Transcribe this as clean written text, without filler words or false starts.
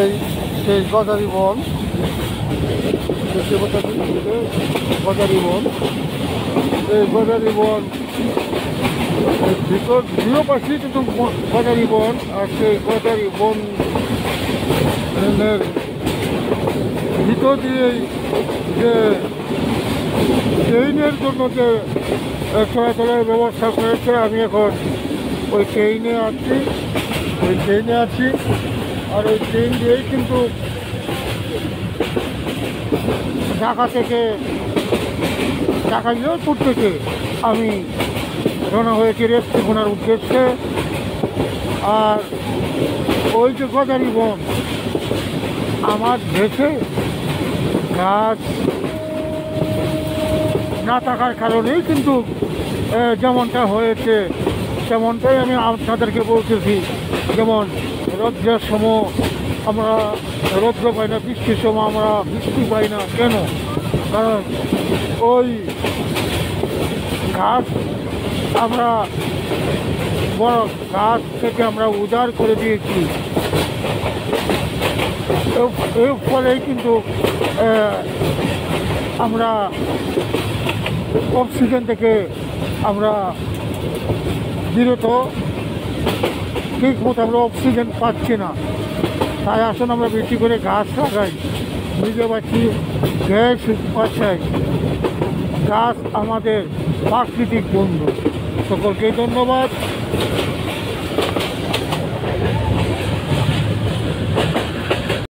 এই সেই গজারি বন, গজারি বন, এই গজারি বন ভিতর দুটো পাশেই কিন্তু গজারি বন। আর সেই গজারি বনের ভিতর দিয়েই যে ট্রেনের জন্য যে চলাচলের ব্যবস্থা করেছে, আমি এখন ওই ট্রেনে আছি। আর ওই ট্রেন দিয়েই কিন্তু ঢাকা এয়ারপোর্ট থেকে আমি রওনা হয়েছি রেস্ট্রিকোনার উদ্দেশ্যে। আর ওই যে গজারি বন, আমার দেশে গাছ না থাকার কারণেই কিন্তু যেমনটা হয়েছে তেমনটাই আমি আপনাদেরকে বলতেছি। যেমন রৌদ্রের সময় আমরা রৌদ্র পাই না, বৃষ্টির সময় আমরা বৃষ্টি পাই না। কেন? কারণ ওই ঘাস আমরা বড় গাছ থেকে আমরা উজাড় করে দিয়েছি। এর ফলেই কিন্তু আমরা অক্সিজেন থেকে আমরা বিরত, ঠিক মতো আমরা অক্সিজেন পাচ্ছি না। তাই আসুন আমরা বেশি করে গাছ লাগাই, নিজে বাঁচি, গ্যাস বাঁচাই। গাছ আমাদের প্রাকৃতিক বন্ধু। সকলকে ধন্যবাদ।